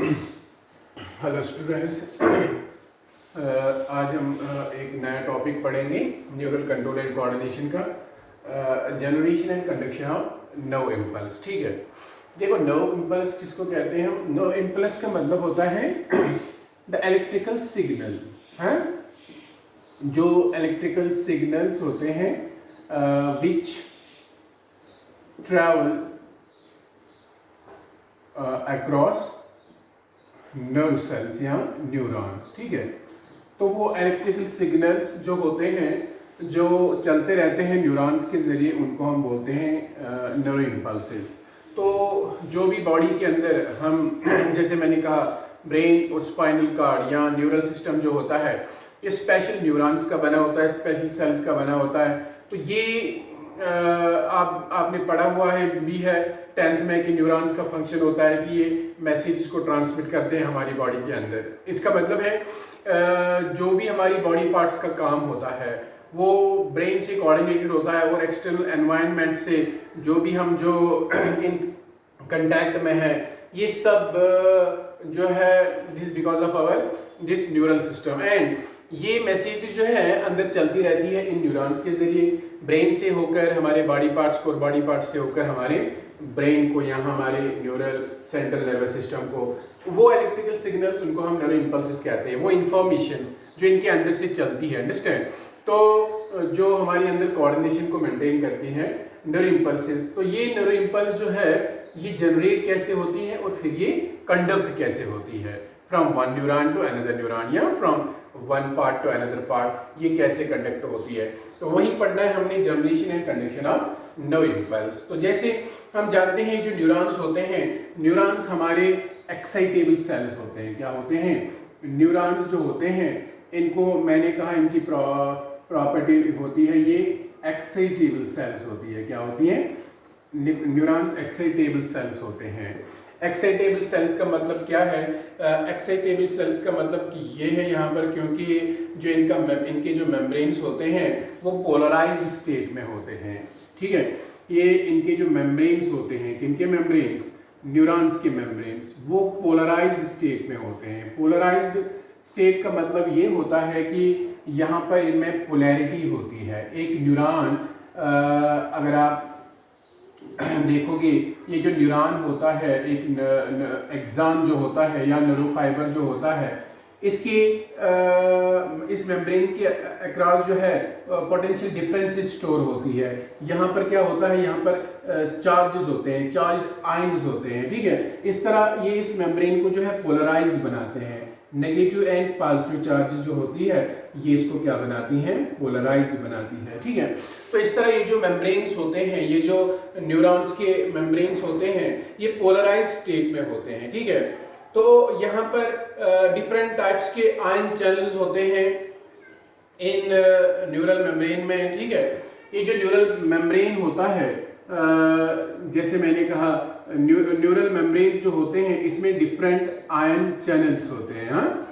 Hello students, आज हम एक नया टॉपिक पढ़ेंगे न्यूरल कंट्रोल एंड कोऑर्डिनेशन का, generation and conduction of nerve impulse. ठीक है, देखो नर्व इम्पल्स किसको कहते हैं हम? नर्व इम्पल्स का मतलब होता है द इलेक्ट्रिकल सिग्नल, है जो इलेक्ट्रिकल सिग्नल्स होते हैं विच ट्रैवल अक्रॉस नर्व सेल्स या न्यूरॉन्स। ठीक है, तो वो इलेक्ट्रिकल सिग्नल्स जो होते हैं जो चलते रहते हैं न्यूरॉन्स के ज़रिए, उनको हम बोलते हैं नर्व इम्पल्सेस। तो जो भी बॉडी के अंदर हम जैसे मैंने कहा ब्रेन और स्पाइनल कार्ड या न्यूरल सिस्टम जो होता है ये स्पेशल न्यूरॉन्स का बना होता है, स्पेशल सेल्स का बना होता है। तो ये आपने पढ़ा हुआ है भी है 10th में कि न्यूरॉन्स का फंक्शन होता है कि ये मैसेज को ट्रांसमिट करते हैं हमारी बॉडी के अंदर। इसका मतलब है जो भी हमारी बॉडी पार्ट्स का काम होता है वो ब्रेन से कोऑर्डिनेटेड होता है और एक्सटर्नल एनवायरनमेंट से जो भी हम जो इन कंटैक्ट में है ये सब जो है this because of our this neural system. And ये मैसेज जो है अंदर चलती रहती है इन न्यूरॉन्स के जरिए, ब्रेन से होकर हमारे बॉडी पार्ट्स को और बॉडी पार्ट्स से होकर हमारे ब्रेन को या हमारे न्यूरल सेंट्रल नर्वस सिस्टम को। वो इलेक्ट्रिकल सिग्नल्स उनको हम नर्व इम्पल्सेस कहते हैं, वो इंफॉर्मेशंस जो इनके अंदर से चलती है। अंडरस्टैंड? तो जो हमारे अंदर कोऑर्डिनेशन को मेंटेन करती है नर्व इम्पल्सेस। तो ये नर्व इम्पल्स जो है ये जनरेट कैसे होती है और फिर ये कंडक्ट कैसे होती है from one neuron to another neuron या from one part to another part, ये कैसे कंडक्ट होती है। तो वही पढ़ना है हमने, generation and conduction of nerve impulse. तो जैसे हम जानते हैं जो न्यूरॉन्स होते हैं, न्यूरॉन्स हमारे एक्साइटेबल सेल्स होते हैं। क्या होते हैं? न्यूरॉन्स जो होते हैं इनको मैंने कहा इनकी प्रॉपर्टी होती है ये एक्साइटेबल सेल्स होती है। क्या होती है? न्यूरॉन्स एक्साइटेबल सेल्स होते हैं। एक्साइटेबल सेल्स का मतलब क्या है? एक्साइटेबल सेल्स का मतलब कि ये है यहाँ पर, क्योंकि जो इनके जो मेम्ब्रेन्स होते हैं वो पोलराइज्ड स्टेट में होते हैं। ठीक है, ये इनके जो मेम्ब्रेन्स होते हैं, किनके मेम्ब्रेन्स? न्यूरॉन्स के मेम्ब्रेन्स, वो पोलराइज्ड स्टेट में होते हैं। पोलराइज्ड स्टेट का मतलब ये होता है कि यहाँ पर इनमें पोलैरिटी होती है। एक न्यूरॉन अगर आप देखोगे ये जो न्यूरॉन होता है, एक एक्सॉन जो होता है या न्यूरोफाइबर जो होता है, इसके इस मेम्ब्रेन के अक्रॉस जो है पोटेंशियल डिफरेंसेस स्टोर होती है। यहाँ पर क्या होता है? यहाँ पर चार्जेस होते हैं, चार्ज आयंस होते हैं। ठीक है, इस तरह ये इस मेम्ब्रेन को जो है पोलराइज्ड बनाते हैं। नेगेटिव एंड पॉजिटिव चार्जेस जो होती है ये इसको क्या बनाती हैं? पोलराइज्ड बनाती है। ठीक है, तो इस तरह ये जो मेम्ब्रेन्स होते हैं, ये जो न्यूरॉन्स के मेम्ब्रेन्स होते हैं ये पोलराइज्ड स्टेट में होते हैं। ठीक है, तो यहाँ पर डिफरेंट टाइप्स के आयन चैनल्स होते हैं इन न्यूरल मेम्ब्रेन में। ठीक है, ये जो न्यूरल मेम्ब्रेन होता है जैसे मैंने कहा न्यूरल मेम्ब्रेन जो होते हैं इसमें डिफरेंट आयन चैनल्स होते हैं। हाँ,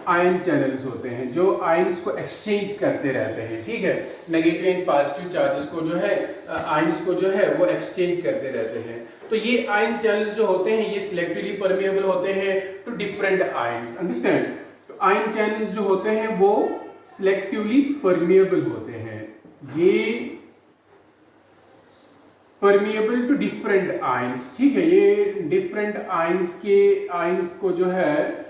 आयन चैनल्स होते हैं जो आयंस को एक्सचेंज करते रहते हैं। ठीक है, नेगेटिव एंड पॉजिटिव चार्जेस को जो है आयंस को जो है वो एक्सचेंज करते रहते हैं। तो ये आयन चैनल्स जो होते हैं ये सिलेक्टिवली परमिएबल होते हैं टू डिफरेंट आयंस। अंडरस्टैंड? तो आयन चैनल्स जो होते हैं वो सिलेक्टिवली परमिएबल होते हैं, ये परमिएबल टू डिफरेंट आयंस। ठीक है, ये डिफरेंट आयंस को जो है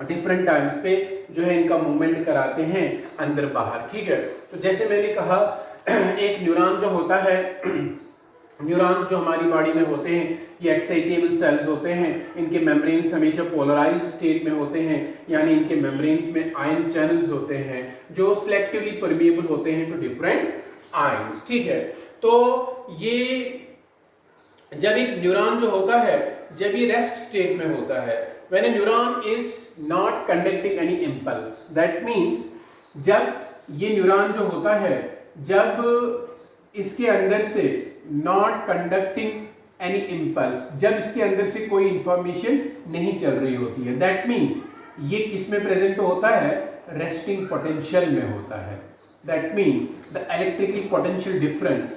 डिफरेंट टाइम्स पे जो है इनका मूवमेंट कराते हैं अंदर बाहर। ठीक है, तो जैसे मैंने कहा एक न्यूरॉन जो होता है, न्यूरॉन्स जो हमारी बॉडी में होते हैं ये एक्साइटेबल सेल्स होते हैं। इनके मेम्ब्रेन्स हमेशा पोलराइज्ड स्टेट में होते हैं, यानी इनके मेम्ब्रेन्स में आयन चैनल्स होते हैं जो सिलेक्टिवली परमिएबल होते हैं टू डिफरेंट आयंस। ठीक है, तो ये जब एक न्यूरॉन जो होता है जब ये रेस्ट स्टेट में होता है, when a neuron is not conducting any impulse, that means जब ये न्यूरॉन जो होता है जब इसके अंदर से not conducting any impulse, जब इसके अंदर से कोई इंफॉर्मेशन नहीं चल रही होती है, that means ये किस में प्रेजेंट होता है? रेस्टिंग पोटेंशियल में होता है। that means the electrical potential difference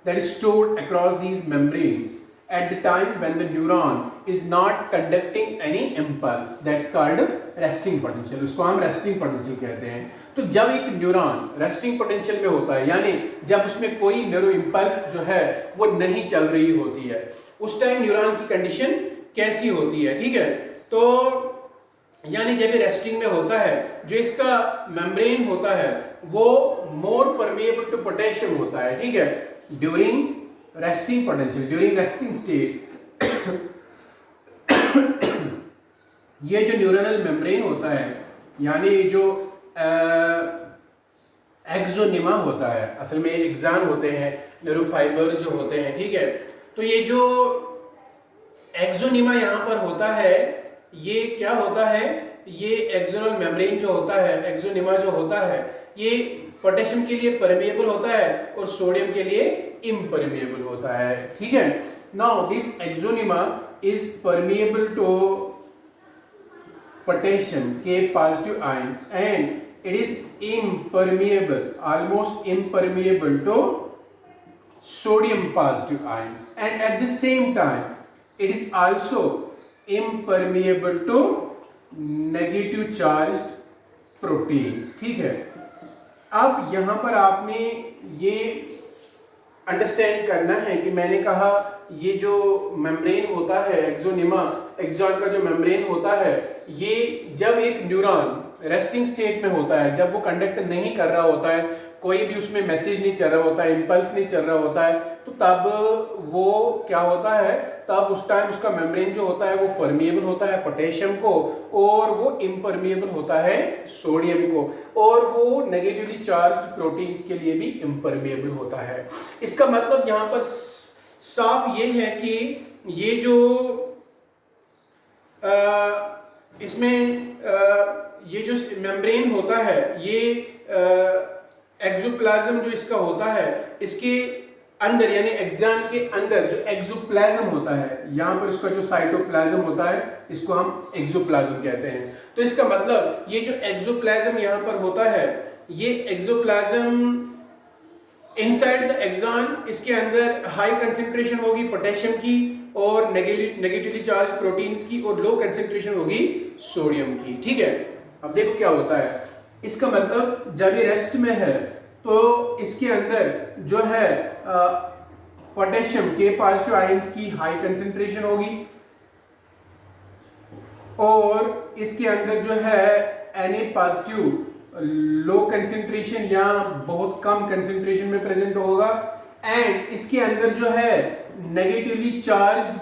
that is stored across these membranes at the time when the neuron is not conducting any impulse, that's called resting potential. उसको हम resting potential कहते हैं। तो जब एक न्यूरॉन रेस्टिंग पोटेंशियल में होता है, यानी जब उसमें कोई न्यूरो इंपल्स जो है वो नहीं चल रही होती है, उस टाइम न्यूरॉन की कंडीशन कैसी होती है, ठीक है। तो यानी जब ये रेस्टिंग में होता है, जो इसका मेम्ब्रेन होता है वो मोर परमेएबल टू पोटेशियम होता है, ठीक है। During resting potential, during resting state ये जो न्यूरोनल मेम्ब्रेन होता है, यानी जो एक्सोनिमा होता है, असल में एक्सान होते हैं न्यूरोफाइबर जो होते हैं, ठीक है। तो ये जो एक्सोनिमा यहाँ पर होता है, ये क्या होता है, ये एक्सोनल मेम्ब्रेन जो होता है, एक्सोनिमा जो होता है, ये पोटेशियम के लिए परमेएबल होता है और सोडियम के लिए इम्परमेएबल होता है, ठीक है। Now this axolemma is permeable to potassium K positive ions and it is impermeable, almost impermeable to sodium positive ions, and at the same time it is also impermeable to negative charged proteins, ठीक है। अब यहाँ पर आपने ये understand करना है कि मैंने कहा ये जो मेम्ब्रेन होता है एक्सोनिमा, एक्सॉन का जो मेम्ब्रेन होता है, ये जब एक न्यूरॉन रेस्टिंग स्टेट में होता है, जब वो कंडक्ट नहीं कर रहा होता है, कोई भी उसमें मैसेज नहीं चल रहा होता है, इंपल्स नहीं चल रहा होता है, तो तब वो क्या होता है, तब उस टाइम उसका मेम्ब्रेन जो होता है वो परमिएबल होता है पोटेशियम को, और वो इम्परमिएबल होता है सोडियम को, और वो नेगेटिवली चार्ज्ड प्रोटीन्स के लिए भी इम्परमिएबल होता है। इसका मतलब यहाँ पर साफ ये है कि ये जो इसमें ये जो मेम्ब्रेन होता है, ये एक्सोप्लाज्म जो इसका होता है, इसके अंदर यानी एक्सान के अंदर जो एक्सोप्लाज्म होता है, यहाँ पर इसका जो साइटोप्लाज्म होता है, इसको हम एक्सोप्लाज्म कहते हैं। तो इसका मतलब ये जो एक्सोप्लाज्म यहाँ पर होता है, ये एक्सोप्लाज्म इनसाइड द एक्सान, इसके अंदर हाई कंसेंट्रेशन होगी पोटेशियम की और नेगेटिवली चार्ज प्रोटीन्स की, और लो कंसेंट्रेशन होगी सोडियम की, ठीक है। अब देखो क्या होता है, इसका मतलब जब ये रेस्ट में है तो इसके अंदर जो है पोटेशियम के पॉजिटिव आयंस की हाई कंसेंट्रेशन होगी, और इसके अंदर जो है Na पॉजिटिव लो कंसेंट्रेशन या बहुत कम कंसेंट्रेशन में प्रेजेंट होगा, एंड इसके अंदर जो है नेगेटिवली चार्ज्ड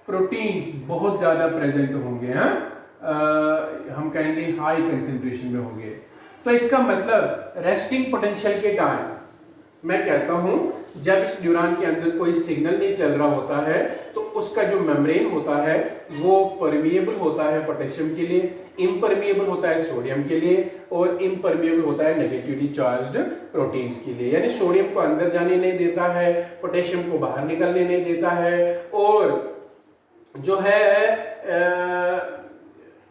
प्रोटीन्स बहुत ज्यादा प्रेजेंट होंगे, हम कहेंगे हाई कंसेंट्रेशन में होंगे। तो इसका मतलब रेस्टिंग पोटेंशियल के टाइम मैं कहता हूं जब इस न्यूरॉन के अंदर कोई सिग्नल नहीं चल रहा होता है, तो उसका जो मेम्ब्रेन होता है वो परमिएबल होता है पोटेशियम के लिए, इम्परमिएबल होता है सोडियम के लिए, और इम्परमिएबल होता है नेगेटिवली चार्ज्ड प्रोटीन्स के लिए। यानी सोडियम को अंदर जाने नहीं देता है, पोटेशियम को बाहर निकलने नहीं देता है, और जो है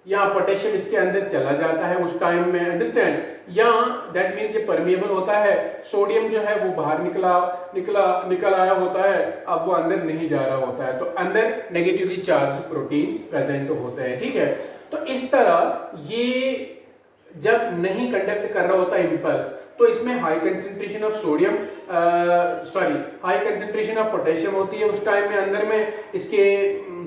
यहाँ पोटेशियम इसके अंदर चला जाता है उस टाइम में, अंडरस्टैंड, या दैट मीन्स ये परमिएबल होता है, सोडियम जो है वो बाहर निकल आया होता है, अब वो अंदर नहीं जा रहा होता है, तो अंदर नेगेटिवली चार्ज प्रोटीन्स प्रेजेंट होते हैं, ठीक है। तो इस तरह ये जब नहीं कंडक्ट कर रहा होता इम्पल्स, तो इसमें high concentration of high concentration of potassium होती है उस टाइम में अंदर में इसके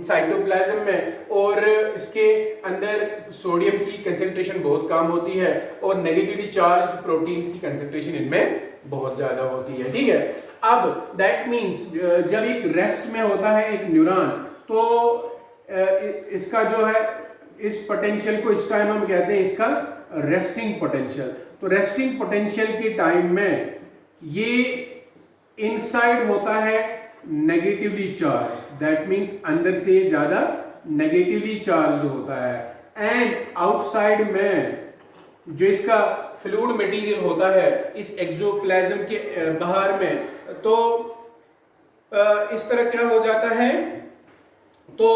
साइटोप्लाज्म में, और इसके अंदर सोडियम की कंसेंट्रेशन बहुत कम होती है, और नेगेटिवली चार्ज्ड प्रोटीन्स की कंसेंट्रेशन इनमें बहुत ज्यादा होती है, ठीक है। अब दैट मीन्स जब एक रेस्ट में होता है एक न्यूरॉन, तो इसका जो है इस पोटेंशियल को इस टाइम हम कहते हैं इसका रेस्टिंग पोटेंशियल। तो रेस्टिंग पोटेंशियल के टाइम में ये इनसाइड होता है नेगेटिवली चार्ज, दैट मीन्स अंदर से ज्यादा नेगेटिवली चार्ज होता है, एंड आउटसाइड में जो इसका फ्लूइड मटेरियल होता है इस एक्सोप्लाज्म के बाहर में, तो इस तरह क्या हो जाता है, तो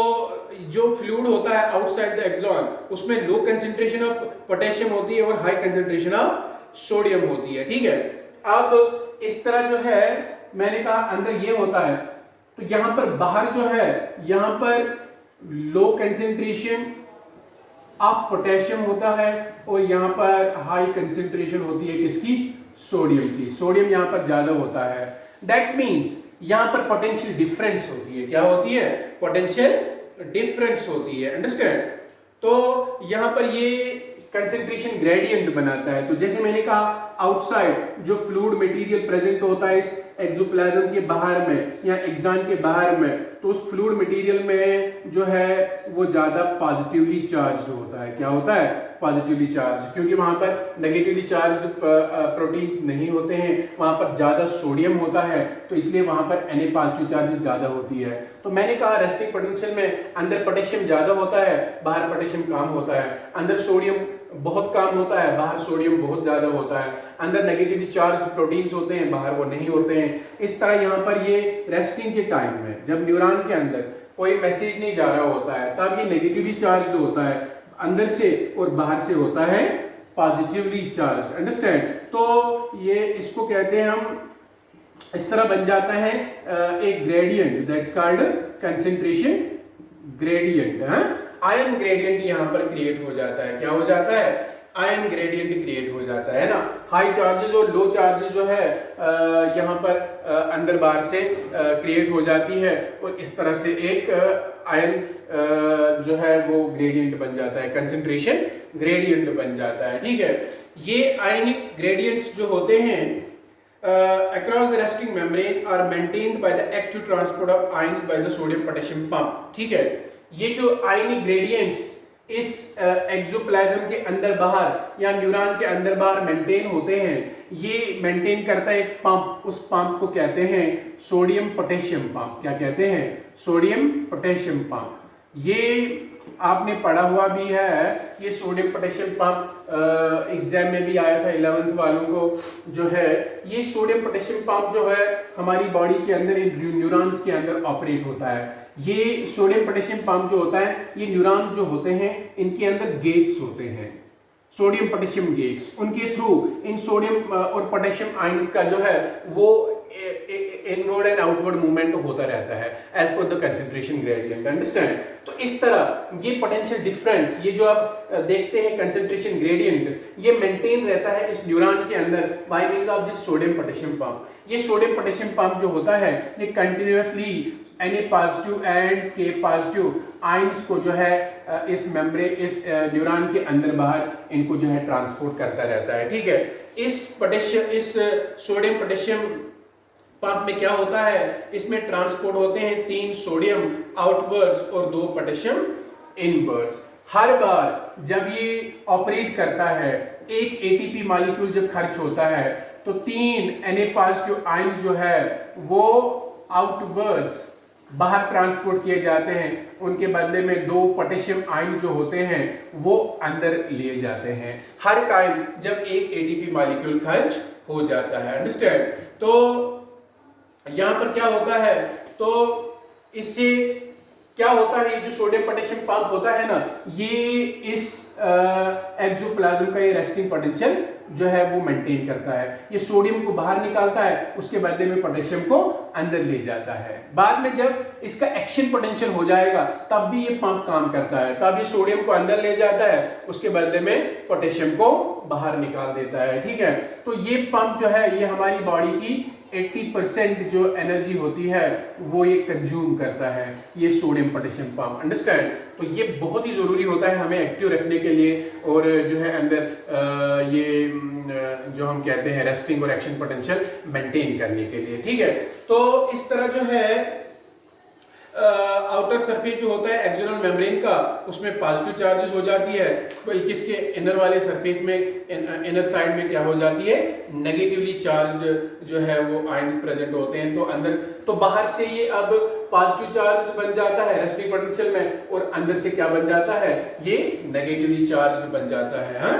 जो फ्लूइड होता है आउटसाइड द एक्सॉन, उसमें लो कंसेंट्रेशन ऑफ पोटेशियम होती है और हाई कंसेंट्रेशन ऑफ सोडियम होती है, ठीक है। अब इस तरह जो है मैंने कहा अंदर ये होता है, तो यहां पर बाहर जो है यहां पर लो कंसेंट्रेशन ऑफ पोटेशियम होता है और यहां पर हाई कंसेंट्रेशन होती है किसकी, सोडियम की। सोडियम यहां पर ज्यादा होता है। दैट मीन्स यहां पर पोटेंशियल डिफरेंस होती है। क्या होती है, पोटेंशियल डिफरेंस होती है। अंडरस्टैंड। तो यहां पर ये कंसेंट्रेशन ग्रेडियंट बनाता है। तो जैसे मैंने कहा आउटसाइड जो फ्लूइड मटेरियल प्रेजेंट होता है इस एक्सोप्लाज्म के बाहर में या एक्सॉन के बाहर में, तो उस फ्लूइड मटेरियल में जो है वो ज्यादा पॉजिटिवली चार्ज्ड होता है। क्या होता है, पॉजिटिवली चार्ज, क्योंकि वहां पर नेगेटिवली चार्ज्ड प्रोटीन्स नहीं होते हैं, वहां पर ज्यादा सोडियम होता है, तो इसलिए वहां पर Na पॉजिटिव चार्ज ज्यादा होती है। तो मैंने कहा रेस्टिंग पोटेंशियल में अंदर पोटेशियम ज्यादा होता है, बाहर पोटेशियम कम होता है। अंदर सोडियम बहुत कम होता है, बाहर सोडियम बहुत ज्यादा होता है। अंदर नेगेटिवली चार्ज प्रोटीन्स होते हैं, बाहर वो नहीं होते हैं। इस तरह यहाँ पर ये रेस्टिंग के टाइम में जब न्यूरॉन के अंदर कोई मैसेज नहीं जा रहा होता है तब ये नेगेटिवली चार्ज होता है अंदर से, और बाहर से होता है पॉजिटिवली चार्ज। अंडरस्टैंड। तो ये इसको कहते हैं हम, इस तरह बन जाता है एक gradient, that's called concentration gradient. Ion gradient यहां पर क्रिएट हो जाता है। क्या हो जाता है, आयन ग्रेडियंट क्रिएट हो जाता है ना। हाई चार्जेस और लो चार्जेस जो है यहाँ पर अंदर बाहर से क्रिएट हो जाती है, और इस तरह से एक आयन जो है वो ग्रेडियंट बन जाता है, कंसेंट्रेशन ग्रेडियंट बन जाता है। ठीक है। ये आयनिक ग्रेडियंट्स जो होते हैं across the resting membrane are maintained by the active transport of ions by the sodium potassium pump। ठीक है। ये जो आयनिक ग्रेडियंट्स इस एक्सोप्लाज्म के अंदर बाहर या न्यूरॉन के अंदर बाहर मेंटेन होते हैं, ये मेंटेन करता है एक पंप। उस पंप को कहते हैं सोडियम पोटेशियम पंप। क्या कहते हैं, सोडियम पोटेशियम पंप। ये आपने पढ़ा हुआ भी है, ये सोडियम पोटेशियम पंप एग्जाम में भी आया था 11th वालों को जो है। ये सोडियम पोटेशियम पंप जो है हमारी बॉडी के अंदर न्यूरॉन्स के अंदर ऑपरेट होता है। ये सोडियम पोटेशियम पंप जो होता है, ये न्यूरॉन्स जो होते हैं इनके अंदर गेट्स होते हैं, सोडियम पोटेशियम गेट्स। उनके थ्रू इन सोडियम और पोटेशियम आयंस का जो है वो इनवर्ड एंड आउटवर्ड मूवमेंट होता रहता है as per the concentration gradient. Understand. तो इस तरह ये पोटेंशियल डिफरेंस, ये जो आप देखते हैं कंसेंट्रेशन ग्रेडियंट, ये मेंटेन रहता है इस न्यूरॉन के अंदर by means of this sodium potassium pump. ये सोडियम पोटेशियम पंप जो होता है ये continuously Na positive and K positive ions को जो है इस मेम्ब्रेन, इस न्यूरॉन के अंदर बाहर इनको जो है ट्रांसपोर्ट करता रहता है। ठीक है। इस सोडियम पोटेशियम पंप में क्या होता है, इसमें ट्रांसपोर्ट होते हैं 3 सोडियम आउटवर्ड्स और 2 पोटेशियम इनवर्ड्स। हर बार जब ये ऑपरेट करता है, एक एटीपी मॉलिक्यूल जब खर्च होता है, तो 3 Na पॉजिटिव आयंस जो है वो आउटवर्ड्स बाहर ट्रांसपोर्ट किए जाते हैं, उनके बदले में 2 पोटेशियम आयन जो होते हैं वो अंदर लिए जाते हैं हर टाइम जब एक एटीपी मॉलिक्यूल खर्च हो जाता है। अंडरस्टैंड। तो यहां पर क्या होता है, तो इससे क्या होता है, ये जो सोडियम पोटेशियम पंप होता है ना, ये इस एक्सोप्लाज्म का ये रेस्टिंग पोटेंशियल जो है वो मेंटेन करता है। ये सोडियम को बाहर निकालता है, उसके बदले में पोटेशियम को अंदर ले जाता है। बाद में जब इसका एक्शन पोटेंशियल हो जाएगा तब भी ये पंप काम करता है, तब ये सोडियम को अंदर ले जाता है, उसके बदले में पोटेशियम को बाहर निकाल देता है। ठीक है। तो ये पंप जो है ये हमारी बॉडी की 80% जो एनर्जी होती है वो ये कंज्यूम करता है, ये सोडियम पोटेशियम पंप। अंडरस्टैंड। तो ये बहुत ही जरूरी होता है हमें एक्टिव रखने के लिए, और जो है अंदर ये जो हम कहते हैं रेस्टिंग और एक्शन पोटेंशियल मेंटेन करने के लिए। ठीक है। तो इस तरह जो है आउटर सरफेस जो होता है एक्सटर्नल मेम्ब्रेन का, उसमें पॉजिटिव चार्जेस हो जाती है, बल्कि इसके इनर वाले सरफेस में, इनर साइड में क्या हो जाती है, नेगेटिवली चार्ज्ड जो है वो आयंस प्रेजेंट होते हैं। तो अंदर, तो बाहर से ये अब पॉजिटिव चार्ज बन जाता है रेस्टिंग पोटेंशियल में, और अंदर से क्या बन जाता है, ये नेगेटिवली चार्ज बन जाता है। हाँ।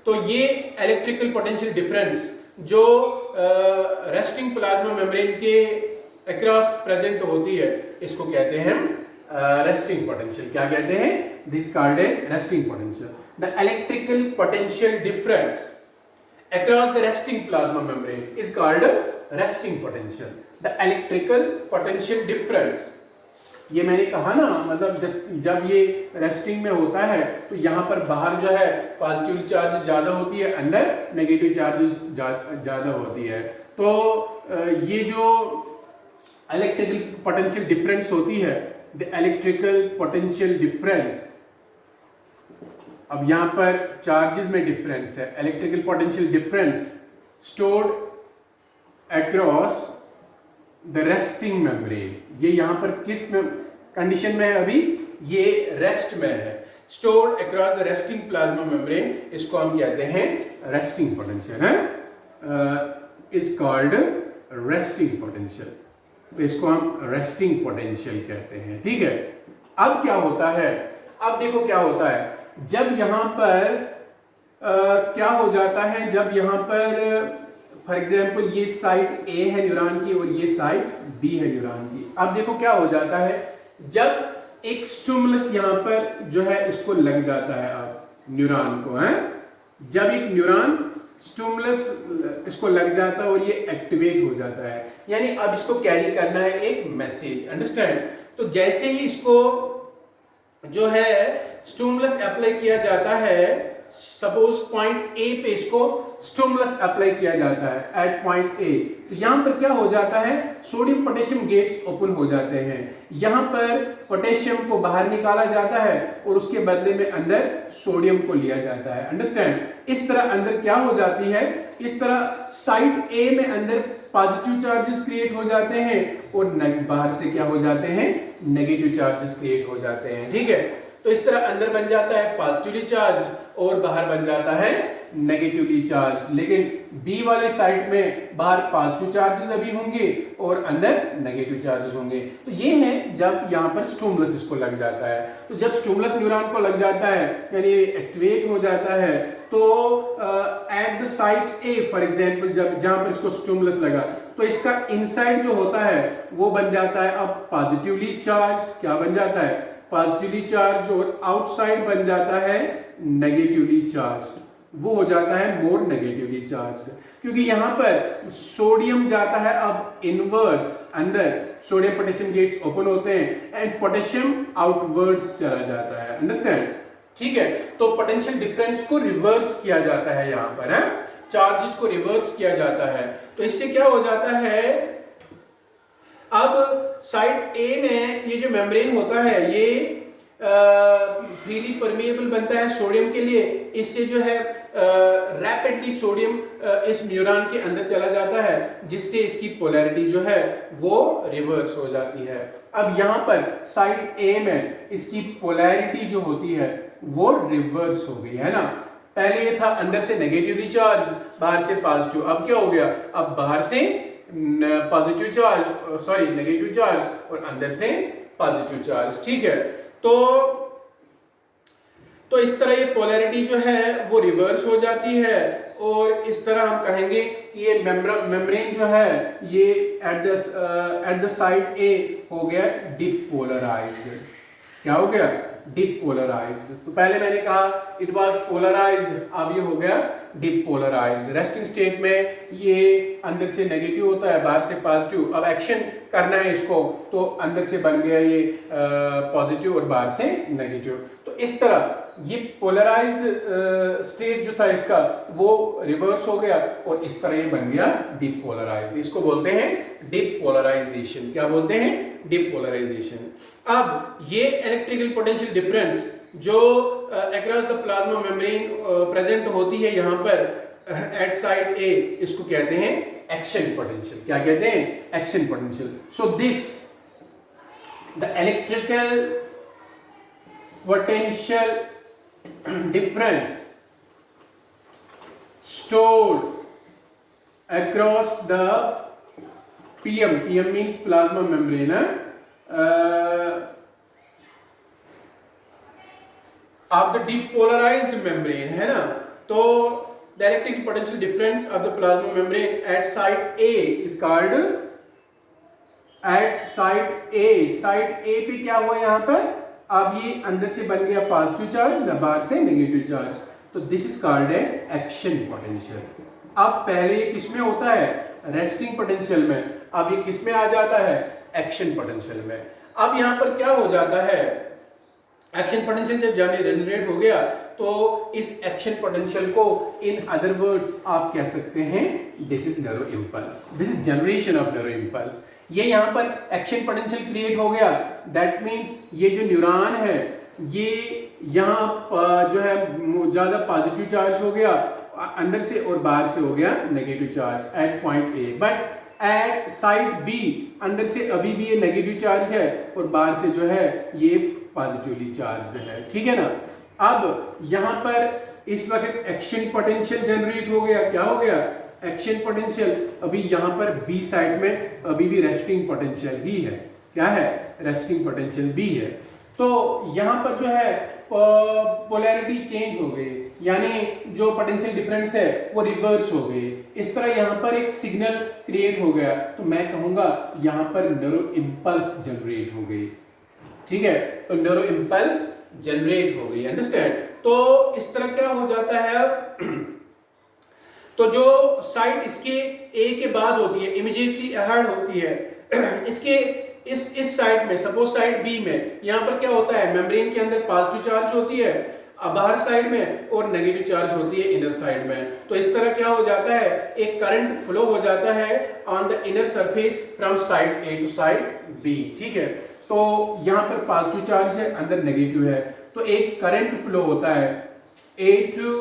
तो ये इलेक्ट्रिकल पोटेंशियल डिफरेंस जो रेस्टिंग प्लाज्मा मेम्ब्रेन के अक्रॉस प्रेजेंट होती है, इसको कहते हैं रेस्टिंग पोटेंशियल। क्या कहते हैं, this called as resting potential. The electrical potential difference across the resting plasma membrane is called resting potential। The electrical potential difference. ये मैंने कहा ना, मतलब जब ये रेस्टिंग में होता है तो यहाँ पर बाहर जो है पॉजिटिव चार्ज ज़्यादा होती है, अंदर नेगेटिव चार्ज ज़्यादा होती है। तो ये जो इलेक्ट्रिकल पोटेंशियल डिफरेंस होती है, द इलेक्ट्रिकल पोटेंशियल डिफरेंस, अब यहाँ पर चार्जेस में डिफरेंस है, electrical potential difference stored across the resting membrane. ये यहाँ पर किस कंडीशन में है? अभी ये रेस्ट में है। Stored across the resting plasma membrane, इसको हम कहते हैं रेस्टिंग पोटेंशियल है, इज कॉल्ड रेस्टिंग पोटेंशियल। तो इसको हम रेस्टिंग पोटेंशियल कहते हैं, ठीक है। अब क्या होता है, अब देखो क्या होता है, जब यहाँ पर क्या हो जाता है, जब यहाँ पर फॉर एग्जाम्पल ये साइड ए है न्यूरॉन की और ये साइड बी है न्यूरॉन की। अब देखो क्या हो जाता है, जब एक स्टिमुलस यहाँ पर जो है इसको लग जाता है, अब न्यूरॉन को है, जब एक न्यूरॉन स्टिमुलस इसको लग जाता है और ये एक्टिवेट हो जाता है, यानी अब इसको कैरी करना है एक मैसेज, अंडरस्टैंड। तो जैसे ही इसको जो है स्टिमुलस अप्लाई किया जाता है, सपोज पॉइंट ए पे इसको स्टिमुलस अप्लाई किया जाता है एट पॉइंट ए, तो यहां पर क्या हो जाता है, सोडियम पोटेशियम गेट्स ओपन हो जाते हैं, यहां पर पोटेशियम को बाहर निकाला जाता है और उसके बदले में अंदर सोडियम को लिया जाता है, अंडरस्टैंड। इस तरह अंदर क्या हो जाती है, इस तरह साइड ए में अंदर पॉजिटिव चार्जेस क्रिएट हो जाते हैं और बाहर से क्या हो जाते हैं, नेगेटिव चार्जेस क्रिएट हो जाते हैं, ठीक है। तो इस तरह अंदर बन जाता है पॉजिटिवली चार्ज और बाहर बन जाता है नेगेटिवली चार्ज। लेकिन बी वाले साइड में बाहर पॉजिटिव चार्जेस अभी होंगे और अंदर नेगेटिव चार्जेस होंगे। तो ये है जब यहाँ पर स्टिमुलस इसको लग जाता है। तो जब स्टिमुलस न्यूरॉन को लग जाता है यानी एक्टिवेट हो जाता है, तो at the site A for example, जब जहां पर इसको स्टिमुलस लगा तो इसका इनसाइड जो होता है वो बन जाता है अब पॉजिटिवली चार्ज, क्या बन जाता है, पॉजिटिवली चार्ज, और आउटसाइड बन जाता है नेगेटिवली चार्ज, वो हो जाता है मोर नेगेटिवली चार्ज, क्योंकि यहां पर सोडियम जाता है अब इनवर्ड्स, अंदर सोडियम पोटेशियम गेट्स ओपन होते हैं एंड पोटेशियम आउटवर्ड्स चला जाता है, अंडरस्टैंड, ठीक है। तो पोटेंशियल डिफरेंस को रिवर्स किया जाता है, यहां पर है चार्जेस को रिवर्स किया जाता है। तो इससे क्या हो जाता है, अब साइड ए में ये जो मेम्ब्रेन होता है ये फ्रीली परमिएबल बनता है सोडियम के लिए, इससे जो है रैपिडली सोडियम इस न्यूरॉन के अंदर चला जाता है, जिससे इसकी पोलैरिटी जो है वो रिवर्स हो जाती है। अब यहाँ पर साइड ए में इसकी पोलैरिटी जो होती है वो रिवर्स हो गई है ना, पहले ये था अंदर से नेगेटिवली चार्ज बाहर से पॉजिटिव, अब क्या हो गया, अब बाहर से positive charge, sorry negative charge और अंदर से पॉजिटिव चार्ज, ठीक है। तो इस तरह ये पोलैरिटी जो है वो रिवर्स हो जाती है और इस तरह हम कहेंगे कि ये मेम्ब्रेन जो है ये एट द साइड ए हो गया डिपोलराइज्ड। क्या हो गया, डिपोलराइज्ड। तो पहले मैंने कहा इट वाज पोलराइज्ड, अब ये हो गया डिपोलराइज्ड। रेस्टिंग स्टेट में ये अंदर से नेगेटिव होता है बाहर से पॉजिटिव, अब एक्शन करना है इसको तो अंदर से बन गया ये पॉजिटिव और बाहर से नेगेटिव। तो इस तरह ये पोलराइज्ड स्टेट जो था इसका वो रिवर्स हो गया और इस तरह ये बन गया डिपोलराइज्ड। इसको बोलते हैं डिपोलराइजेशन। क्या बोलते हैं, डिपोलराइजेशन। अब ये इलेक्ट्रिकल पोटेंशियल डिफरेंस जो across the plasma membrane present होती है यहाँ पर एट साइड ए, इसको कहते हैं एक्शन पोटेंशियल। क्या कहते हैं, action potential. So this the electrical potential difference stored across the PM means plasma membrane of the depolarized membrane है ना। तो the electric potential difference of the plasma membrane at site A is called at site A। site A पे क्या हुआ यहाँ पर, अब ये अंदर से बन गया पॉजिटिव चार्ज न बाहर से नेगेटिव चार्ज, तो this is called as action potential. अब पहले ये किसमें होता है, रेस्टिंग पोटेंशियल में, अब ये किस में आ जाता है, एक्शन पोटेंशियल में। अब यहाँ पर क्या हो जाता है, एक्शन पोटेंशियल जब जनरेट हो गया तो इस एक्शन पोटेंशियल को इन अदर वर्ड्स आप कह सकते हैं this is neuro impulse, this is generation of neuro impulse. ये यहाँ पर एक्शन पोटेंशियल क्रिएट हो गया, दैट मीन्स ये जो न्यूरॉन है ये यहाँ जो है ज्यादा पॉजिटिव चार्ज हो गया अंदर से और बाहर से हो गया negative charge at point A, but at side B अंदर से अभी भी ये नेगेटिव चार्ज है और बाहर से जो है ये पॉजिटिवली चार्ज है, ठीक है ना। अब यहाँ पर इस वक्त एक्शन पोटेंशियल जनरेट हो गया, क्या हो गया, एक्शन पोटेंशियल। अभी यहाँ पर बी साइड में अभी भी रेस्टिंग पोटेंशियल ही है, क्या है, रेस्टिंग पोटेंशियल बी है। तो यहाँ पर जो है पोलैरिटी चेंज हो गई, यानी जो पोटेंशियल डिफरेंस है वो रिवर्स हो गई। इस तरह यहाँ पर एक सिग्नल क्रिएट हो गया, तो मैं कहूंगा यहाँ पर न्यूरो इम्पल्स जनरेट हो गई, ठीक है। तो न्यूरो इम्पल्स जनरेट हो गई, अंडरस्टैंड। तो इस तरह क्या हो जाता है, तो जो साइड इसके ए के बाद होती है, इमीडिएटली अहेड होती है, इसके इस साइड में, सपोज साइड बी में, यहाँ पर क्या होता है, मेम्ब्रेन के अंदर पॉजिटिव चार्ज होती है बाहर साइड में और नेगेटिव चार्ज होती है इनर साइड में। तो इस तरह क्या हो जाता है, एक करंट फ्लो हो जाता है on the inner surface from side A to side B, ठीक है। तो यहाँ पर पॉजिटिव चार्ज है, अंदर नेगेटिव है, तो एक करंट फ्लो होता है A to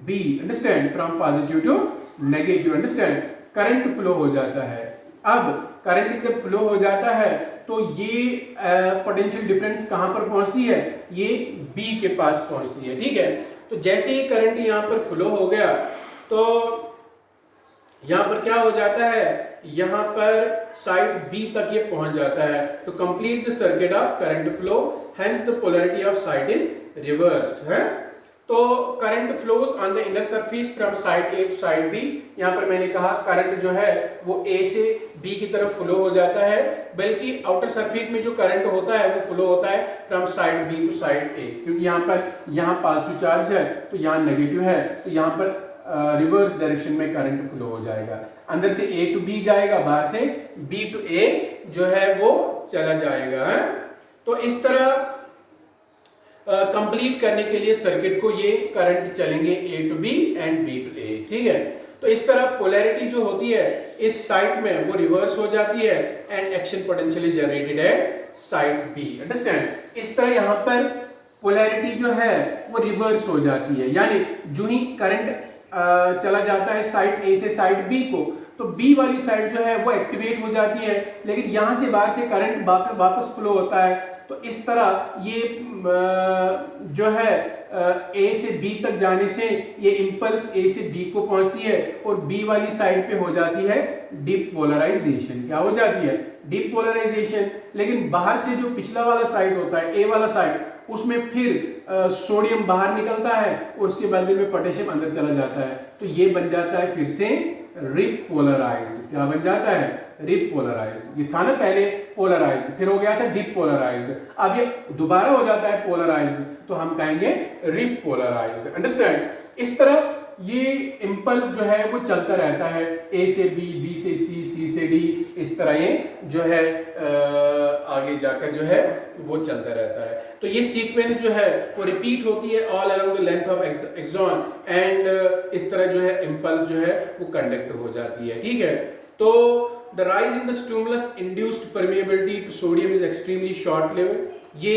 B, understand, from positive to negative, understand, current flow हो जाता है। अब करंट जब फ्लो हो जाता है तो ये पोटेंशियल डिफरेंस कहां पर पहुंचती है, ये बी के पास पहुंचती है, ठीक है। तो जैसे ही करंट यहां पर फ्लो हो गया तो यहां पर क्या हो जाता है, यहां पर साइड बी तक ये पहुंच जाता है। तो complete the circuit of current flow, hence the polarity of side is reversed है। तो current flows on the inner surface from side A to side B. यहाँ पर मैंने कहा करंट जो है वो ए से बी की तरफ फ्लो हो जाता है, बल्कि आउटर सरफेस में जो करंट होता है वो फ्लो होता है from side B to side A, क्योंकि यहाँ पॉजिटिव चार्ज है तो यहाँ नेगेटिव है, तो यहाँ पर रिवर्स डायरेक्शन में करंट फ्लो हो जाएगा, अंदर से ए टू बी जाएगा, बाहर से बी टू ए जो है वो चला जाएगा है। तो इस तरह कंप्लीट करने के लिए सर्किट को ये करंट चलेंगे A to B and B to A, ठीक है। तो इस तरह पोलैरिटी जो होती है इस साइड में वो रिवर्स हो जाती है and action potential is generated at side B, understand. इस तरह यहाँ पर पोलैरिटी जो है वो रिवर्स हो जाती है, यानी जो ही करंट चला जाता है साइड ए से साइड बी को, तो बी वाली साइड जो है वो एक्टिवेट हो जाती है, लेकिन यहां से बाहर से करंट वापस फ्लो होता है। तो इस तरह ये जो है ए से बी तक जाने से ये इंपल्स ए से बी को पहुंचती है और बी वाली साइड पे हो जाती है डिपोलराइजेशन। क्या हो जाती है, डिपोलराइजेशन। लेकिन बाहर से जो पिछला वाला साइड होता है, ए वाला साइड, उसमें फिर सोडियम बाहर निकलता है और उसके बदले में पोटेशियम अंदर चला जाता है, तो ये बन जाता है फिर से रिपोलराइज्ड। क्या बन जाता है, रिपोलराइज्ड। ये था ना पहले पोलराइज्ड, फिर हो गया था डिपोलराइज्ड, अब ये दोबारा हो जाता है पोलराइज्ड, तो हम कहेंगे रिपोलराइज्ड, अंडरस्टैंड। इस तरह ये इंपल्स जो है वो चलता रहता है, ए से बी, बी से सी, सी से डी, इस तरह ये जो है आगे जाकर जो है वो चलता रहता है। तो ये सीक्वेंस जो है वो रिपीट होती है all along the length of axon and इस तरह जो है इंपल्स जो है वो कंडक्ट हो जाती है, ठीक है। तो the rise in the stimulus induced permeability to sodium is extremely short lived। ये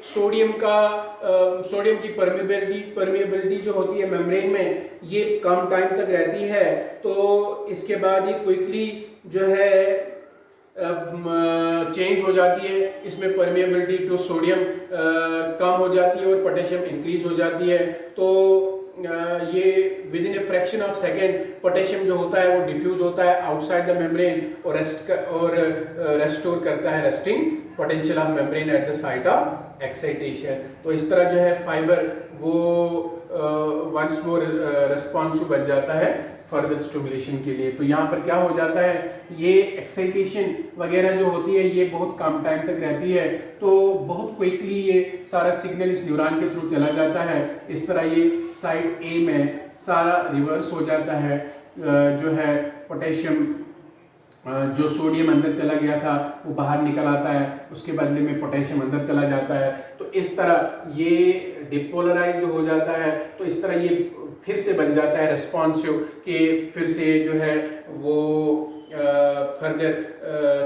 सोडियम की परमेबिलिटी जो होती है मेम्ब्रेन में, ये कम टाइम तक रहती है, तो इसके बाद ये क्विकली जो है चेंज हो जाती है, इसमें परमेबिलिटी टू सोडियम कम हो जाती है और पोटेशियम इंक्रीज हो जाती है। तो ये with in a fraction of second potassium जो होता है वो डिफ्यूज होता है आउटसाइड द मेम्ब्रेन और रेस्टोर करता है resting potential of membrane at the site of excitation. तो इस तरह जो है फाइबर वो वंस मोर रेस्पॉन्सिव बन जाता है फर्दर स्टिमुलेशन के लिए। तो यहाँ पर क्या हो जाता है, ये एक्साइटेशन वगैरह जो होती है ये बहुत कम टाइम तक रहती है, तो बहुत क्विकली ये सारा सिग्नल इस न्यूरॉन के थ्रू चला जाता है। इस तरह ये साइड ए में सारा रिवर्स हो जाता है, जो है पोटेशियम जो सोडियम अंदर चला गया था वो बाहर निकल आता है, उसके बदले में पोटेशियम अंदर चला जाता है। तो इस तरह ये डिपोलराइज्ड हो जाता है। तो इस तरह ये फिर से बन जाता है रेस्पॉन्सिव, कि फिर से जो है वो फर्दर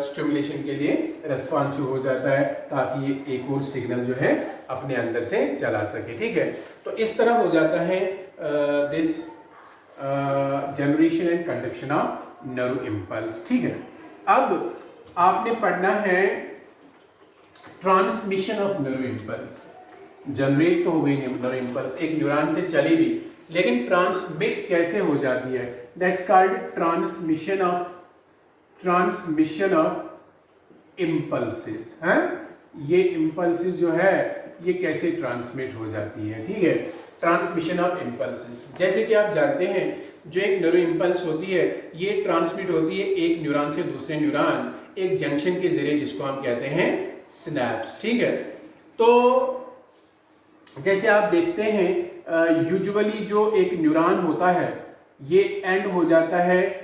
स्टिमुलेशन के लिए रेस्पॉन्सिव हो जाता है, ताकि ये एक और सिग्नल जो है अपने अंदर से चला सके। ठीक है, तो इस तरह हो जाता है this generation and conduction of nerve impulse. ठीक है, अब आपने पढ़ना है transmission of nerve impulse. Generate तो हो गई नर्व इम्पल्स, एक न्यूरॉन से चली भी, लेकिन ट्रांसमिट कैसे हो जाती है? That's called transmission of impulses. हैं, ये इम्पल्सेस जो है ये कैसे ट्रांसमिट हो जाती है? ठीक है, ट्रांसमिशन ऑफ इम्पल्सेस, जैसे कि आप जानते हैं जो एक नर्व इम्पल्स होती है ये ट्रांसमिट होती है एक न्यूरॉन से दूसरे न्यूरॉन, एक जंक्शन के जरिए, जिसको हम कहते हैं सिनैप्स। ठीक है, तो जैसे आप देखते हैं यूजुअली जो एक न्यूरॉन होता है ये एंड हो जाता है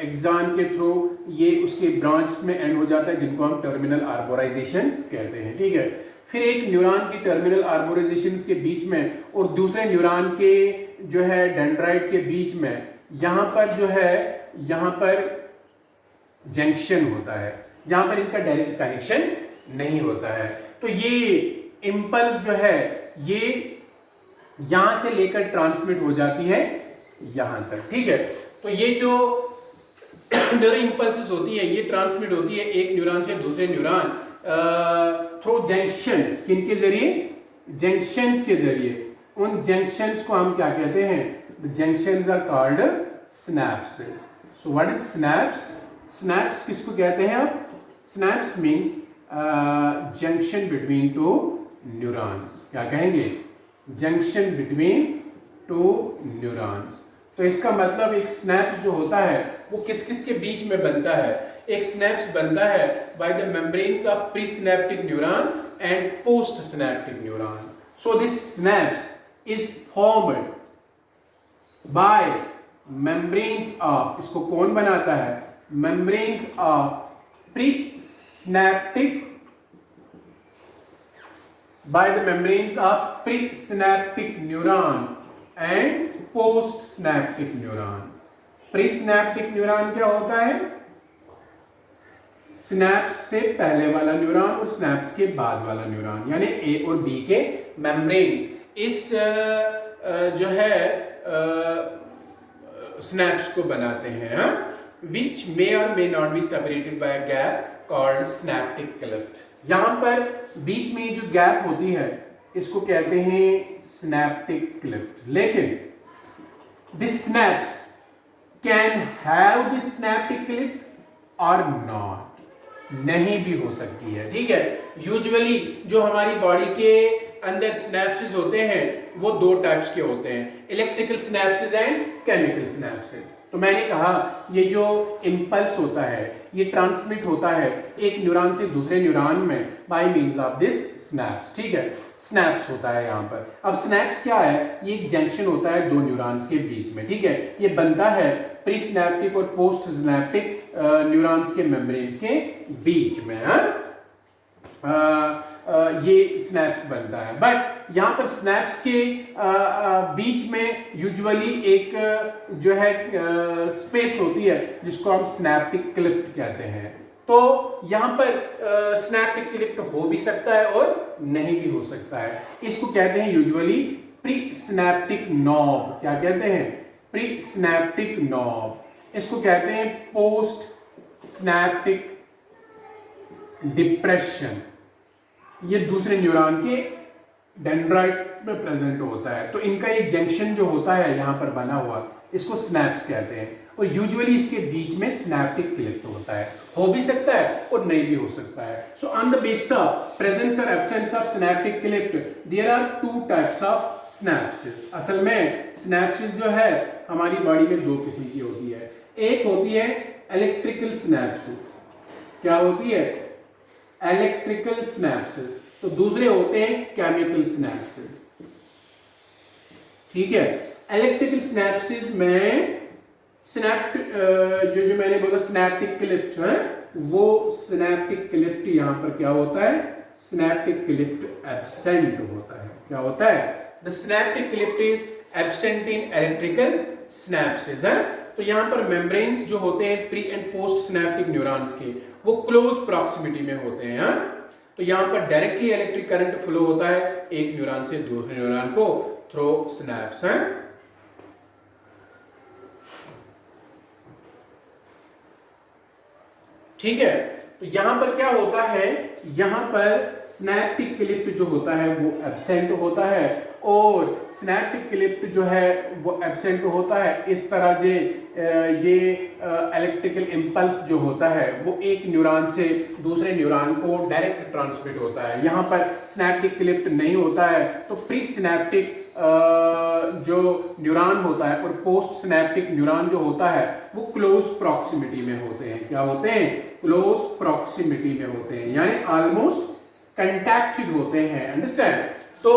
एक्सॉन के थ्रू, ये उसके ब्रांच में एंड हो जाता है, जिनको हम टर्मिनल आर्बोराइजेशंस कहते हैं। ठीक है, फिर एक न्यूरॉन की टर्मिनल आर्बोराइजेशंस के बीच में और दूसरे न्यूरॉन के जो है डेंड्राइट के बीच में यहाँ पर जो है यहाँ पर जंक्शन होता है, जहाँ पर इनका डायरेक्ट कनेक्शन नहीं होता है। तो ये इम्पल्स जो है ये यहाँ से लेकर ट्रांसमिट हो जाती है यहाँ तक। ठीक है, तो ये जो नर्व इम्पल्सेस होती है ये ट्रांसमिट होती है एक न्यूरॉन से दूसरे न्यूरॉन थ्रू जंक्शंस। किनके जरिए? जंक्शंस के जरिए। उन जंक्शंस को हम क्या कहते हैं? The junctions are called synapses. So what is synapse? Synapse किसको कहते हैं आप? Synapse means junction between two neurons. क्या कहेंगे? Junction between two neurons. तो इसका मतलब एक स्नैप्स जो होता है वो किस किस के बीच में बनता है? एक स्नैप्स बनता है by the membranes of presynaptic neuron and post synaptic neuron. So this snaps is formed by membranes of, इसको कौन बनाता है? Membranes of presynaptic, by the membranes of presynaptic neuron and postsynaptic neuron. Presynaptic neuron क्या होता है? Synapse से पहले वाला न्यूरॉन और सिनैप्स के बाद वाला न्यूरॉन, यानी ए और बी के मेम्ब्रेन्स इस जो है सिनैप्स को बनाते हैं, which may or may not be separated by a gap called synaptic cleft. यहां पर बीच में जो गैप होती है इसको कहते हैं सिनैप्टिक क्लिफ्ट। लेकिन this synapse can have this synaptic Clift और नॉट, नहीं भी हो सकती है। ठीक है, यूजुअली जो हमारी बॉडी के अंदर सिनैप्सेस होते हैं वो दो टाइप्स के होते हैं, इलेक्ट्रिकल सिनैप्सेस एंड केमिकल सिनैप्सेस। तो मैंने कहा ये जो इम्पल्स होता है ये ट्रांसमिट होता है एक न्यूरॉन से दूसरे न्यूरॉन में by means of this synapse. ठीक है, सिनैप्स होता है यहाँ पर। अब सिनैप्स क्या है? ये एक जंक्शन होता है दो न्यूरॉन्स के बीच में। ठीक है, ये बनता है प्रीसिनेप्टिक और पोस्ट सिनेप्टिक न्यूरॉन्स के मेम्ब्रेन्स के बीच में। ये सिनैप्स बनता है, बट यहाँ पर सिनैप्स के बीच में यूजुअली एक जो है स्पेस होती है जिसको हम सिनैप्टिक क्लिफ्ट कहते हैं। तो यहाँ पर सिनैप्टिक क्लिफ्ट हो भी सकता है और नहीं भी हो सकता है। इसको कहते हैं यूजुअली प्रीसिनेप्टिक नॉब। क्या कहते हैं? Presynaptic knob. इसको कहते हैं पोस्ट सिनैप्टिक डिप्रेशन। ये दूसरे न्यूरॉन के डेंड्राइट में प्रेजेंट होता है। तो इनका एक जंक्शन जो होता है यहाँ पर बना हुआ इसको सिनैप्स कहते हैं, और यूजुअली इसके बीच में सिनैप्टिक क्लिफ्ट होता है। हो भी सकता है और नहीं भी हो सकता है। So on the basis of presence और absence of synaptic cleft there are two types of synapses. असल में सिनैप्सेस जो है हमारी बॉडी में दो किस्म की होती है। एक होती है इलेक्ट्रिकल सिनैप्सेस। क्या होती है? इलेक्ट्रिकल सिनैप्सेस। तो दूसरे होते हैं केमिकल सिनैप्सेस। ठीक है, इलेक्ट्रिकल सिनैप्सेस में जो मैंने बोला सिनेप्टिक क्लिप्ट है, वो सिनेप्टिक क्लिप्ट यहां पर क्या होता है, सिनेप्टिक क्लिप्ट एब्सेंट होता है। क्या होता है? The synaptic cleft is absent in electrical synapses है। तो यहां पर मेम्ब्रेन्स जो होते हैं pre and post synaptic neurons के, वो क्लोज प्रॉक्सिमिटी में होते हैं। तो यहां पर डायरेक्टली इलेक्ट्रिक करंट फ्लो होता है एक न्यूरॉन से दूसरे न्यूरॉन को थ्रू सिनेप्स है। ठीक है, तो यहां पर क्या होता है, यहां पर सिनेप्टिक क्लिप्ट जो होता है वो एब्सेंट होता है, और सिनेप्टिक क्लिप्ट जो है वो एब्सेंट होता है इस तरह जे ये इलेक्ट्रिकल इंपल्स जो होता है वो एक न्यूरॉन से दूसरे न्यूरॉन को डायरेक्ट ट्रांसमिट होता है। यहां पर सिनेप्टिक क्लिप्ट नहीं होता है, तो प्री सिनेप्टिक जो न्यूरॉन होता है और पोस्ट सिनेप्टिक न्यूरॉन जो होता है वो क्लोज प्रॉक्सिमिटी में होते हैं। क्या होते हैं? क्लोज प्रॉक्सिमिटी में होते हैं, यानी ऑलमोस्ट कंटैक्टेड होते हैं। अंडरस्टैंड? तो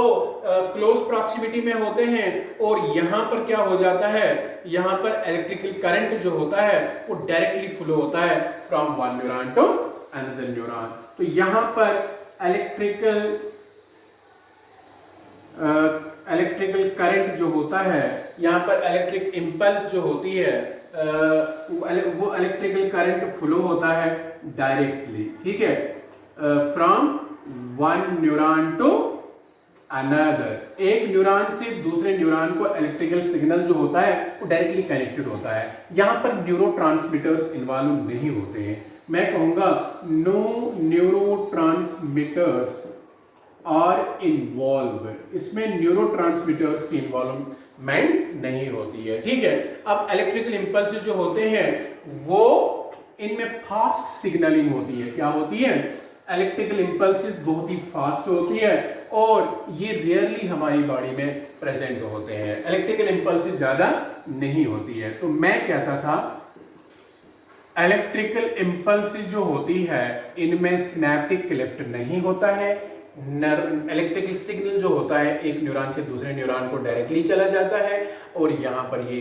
क्लोज प्रॉक्सिमिटी में होते हैं, और यहां पर क्या हो जाता है, यहां पर इलेक्ट्रिकल करंट जो होता है वो डायरेक्टली फ्लो होता है from one neuron to another neuron. तो यहां पर इलेक्ट्रिकल करंट जो होता है, यहाँ पर इलेक्ट्रिक इंपल्स जो होती है वो इलेक्ट्रिकल करंट फ्लो होता है डायरेक्टली। ठीक है, from one neuron to another, एक न्यूरॉन से दूसरे न्यूरॉन को इलेक्ट्रिकल सिग्नल जो होता है वो डायरेक्टली कनेक्टेड होता है। यहाँ पर न्यूरोट्रांसमीटर्स इन्वॉल्व नहीं होते हैं। मैं कहूँगा नो न्यूरोट्रांसमीटर्स आर इन्वॉल्व, इसमें न्यूरोट्रांसमीटर्स की इन्वॉल्वमेंट नहीं होती है। ठीक है, अब इलेक्ट्रिकल इंपल्स जो होते हैं वो इनमें फास्ट सिग्नलिंग होती है। क्या होती है? इलेक्ट्रिकल इंपल्सेस बहुत ही फास्ट होती है, और ये रेयरली हमारी बॉडी में प्रेजेंट होते हैं। इलेक्ट्रिकल इंपल्सेस ज्यादा नहीं होती है। तो मैं कहता था इलेक्ट्रिकल इंपल्सेस जो होती है इनमें सिनेप्टिक क्लिप्ट नहीं होता है। इलेक्ट्रिकल सिग्नल जो होता है एक न्यूरॉन से दूसरे न्यूरॉन को डायरेक्टली चला जाता है, और यहाँ पर ये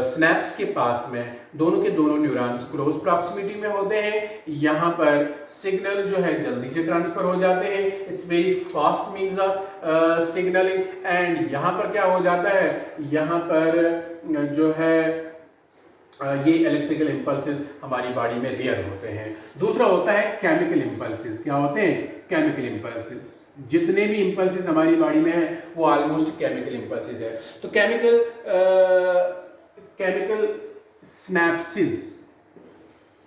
स्नैप्स के पास में दोनों के दोनों न्यूरॉन्स क्लोज प्रॉक्सिमिटी में होते हैं। यहाँ पर सिग्नल जो है जल्दी से ट्रांसफर हो जाते हैं, it's very fast means of signalling. And यहाँ पर क्या हो जाता है, यहाँ पर जो है ये इलेक्ट्रिकल इंपल्सेस हमारी बॉडी में रेयर होते हैं। दूसरा होता है केमिकल इंपल्सेस। क्या होते हैं? Chemical impulses. जितने भी इंपल्सेस हमारी बॉडी में है वो ऑलमोस्ट केमिकल इंपल्सेस है। तो केमिकल स्नैप्सिस,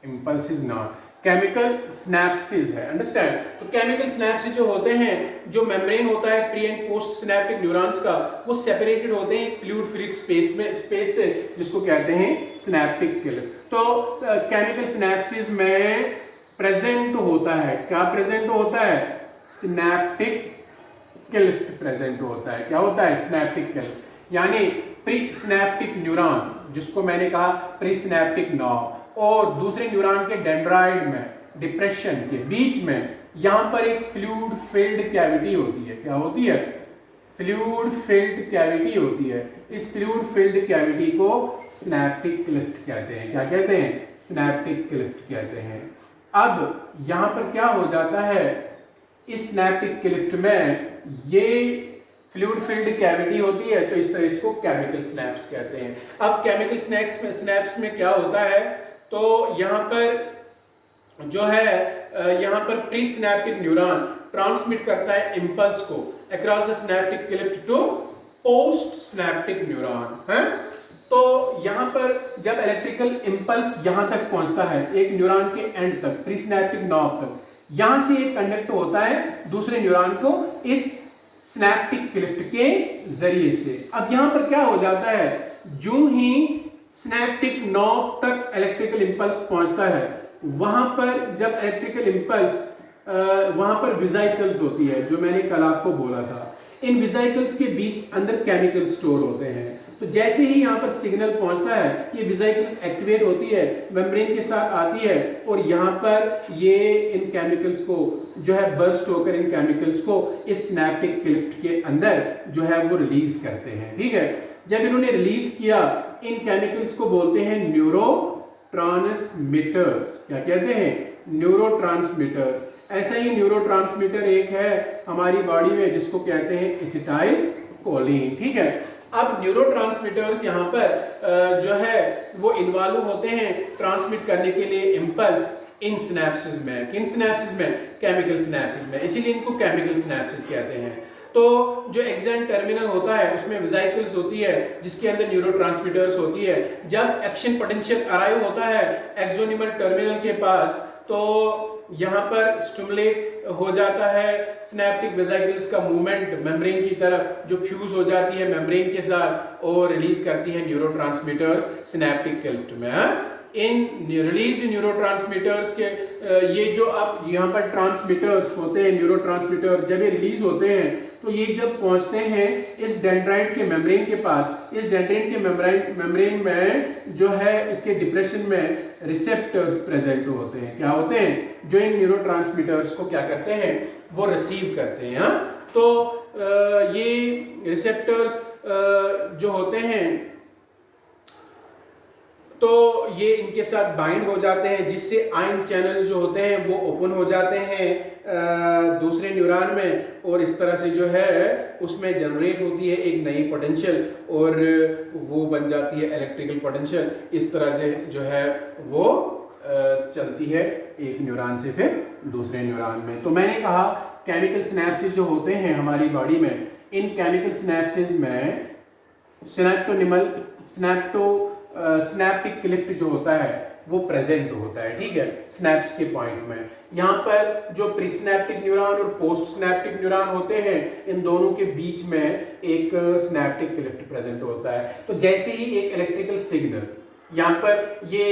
इंपल्सेस नॉट, केमिकल स्नैप्सिस है। अंडरस्टैंड? तो केमिकल स्नैप्सिस जो होते हैं, जो मेम्ब्रेन होता है pre and post synaptic neurons का, वो सेपरेटेड होते हैं फ्लूइड फिल्ड स्पेस से, जिसको कहते हैं सिनेप्टिक क्लिप्ट। तो केमिकल स्नैप्सिस में प्रेजेंट होता है, क्या प्रेजेंट होता है? सिनेप्टिक क्लिप्ट प्रेजेंट होता है। क्या होता है? सिनेप्टिक क्लिप्ट, यानी प्री सिनेप्टिक न्यूरॉन, जिसको मैंने कहा प्री सिनेप्टिक नॉब, और दूसरे न्यूरॉन के डेंड्राइड में डिप्रेशन के बीच में यहां पर एक फ्लूइड फिल्ड कैविटी होती है। क्या होती है? फ्लूइड फिल्ड कैविटी होती है। इस फ्लूइड फिल्ड कैविटी को सिनेप्टिक क्लिप्ट कहते हैं। क्या कहते हैं? सिनेप्टिक क्लिप्ट कहते हैं। अब यहां पर क्या हो जाता है, इस सिनेप्टिक क्लिप्ट में ये फ्लूइड फिल्ड कैविटी होती है, तो इस तरह इसको केमिकल स्नैप्स कहते हैं। अब केमिकल स्नैप्स में क्या होता है, तो यहाँ पर जो है यहाँ पर प्री सिनेप्टिक न्यूरॉन ट्रांसमिट करता है इंपल्स को across the synaptic cleft to post synaptic neuron है। तो यहाँ पर जब इलेक्ट्रिकल इंपल्स यहाँ तक पहुंचता है, एक न्यूरॉन के एंड तक, प्री सिनेप्टिक नॉब तक, यहां से एक कंडक्ट होता है दूसरे न्यूरॉन को इस सिनेप्टिक क्लिप्ट के जरिए से। अब यहां पर क्या हो जाता है, जो ही सिनेप्टिक नॉब तक इलेक्ट्रिकल इंपल्स पहुंचता है, वहां पर जब इलेक्ट्रिकल इंपल्स वहां पर वेसिकल्स होती है, जो मैंने कल आपको बोला था, इन वेसिकल्स के बीच अंदर केमिकल स्टोर होते हैं। तो जैसे ही यहाँ पर सिग्नल पहुंचता है, ये वेसिकल्स एक्टिवेट होती है, मेम्ब्रेन के साथ आती है, और यहाँ पर ये इन केमिकल्स को जो है बर्स्ट होकर इन केमिकल्स को इस सिनेप्टिक क्लिप्ट के अंदर जो है वो रिलीज करते हैं। ठीक है, जब इन्होंने रिलीज किया, इन केमिकल्स को बोलते हैं न्यूरो ट्रांसमीटर्स। क्या कहते हैं? Neuro transmitters. ऐसा ही न्यूरो ट्रांसमीटर एक है हमारी बॉडी में जिसको कहते हैं एसिटाइल कोलिन। ठीक है, अब न्यूरो ट्रांसमीटर्स यहाँ पर जो है वो इन्वॉल्व होते हैं ट्रांसमिट करने के लिए इम्पल्स इन सिनेप्सिस में। किन सिनेप्सिस में? केमिकल सिनेप्सिस में, इसीलिए इनको केमिकल सिनेप्सिस कहते हैं। तो जो एक्सैन टर्मिनल होता है उसमें वेसिकल्स होती है जिसके अंदर न्यूरोट्रांसमीटर्स होती है। जब एक्शन पोटेंशियल अराइव होता है एक्सोनिमल टर्मिनल के पास तो यहाँ पर स्टिमुलेट हो जाता है सिनेप्टिक वेसिकल्स का मूवमेंट मेम्ब्रेन की तरफ, जो फ्यूज हो जाती है मेम्ब्रेन के साथ और रिलीज करती है न्यूरोट्रांसमीटर्स सिनेप्टिक क्लिफ्ट में। इन रिलीज्ड न्यूरोट्रांसमीटर्स के ये जो अब यहाँ पर ट्रांसमीटर्स होते हैं, न्यूरोट्रांसमीटर जब ये रिलीज होते हैं तो ये जब पहुंचते हैं इस डेंड्राइट के मेम्ब्रेन के पास, इस डेंड्राइट के मेम्ब्रेन में जो है इसके डिप्रेशन में रिसेप्टर्स प्रेजेंट होते हैं। क्या होते हैं? जो इन न्यूरोट्रांसमीटर्स को क्या करते हैं? वो रिसीव करते हैं। तो ये रिसेप्टर्स जो होते हैं तो ये इनके साथ बाइंड हो जाते हैं जिससे आयन चैनल्स जो होते हैं वो ओपन हो जाते हैं दूसरे न्यूरॉन में और इस तरह से जो है उसमें जनरेट होती है एक नई पोटेंशियल और वो बन जाती है इलेक्ट्रिकल पोटेंशियल। इस तरह से जो है वो चलती है एक न्यूरॉन से फिर दूसरे न्यूरॉन में। तो मैंने कहा केमिकल सिनेप्सिस जो होते हैं हमारी बॉडी में, इन केमिकल सिनेप्सिस में सिनेप्टिक क्लिफ्ट जो होता है वो प्रेजेंट होता है। ठीक है, सिनेप्स के पॉइंट में यहाँ पर जो प्रीसिनेप्टिक न्यूरॉन और पोस्ट सिनेप्टिक न्यूरॉन होते हैं इन दोनों के बीच में एक सिनेप्टिक क्लिफ्ट प्रेजेंट होता है। तो जैसे ही एक इलेक्ट्रिकल सिग्नल यहाँ पर ये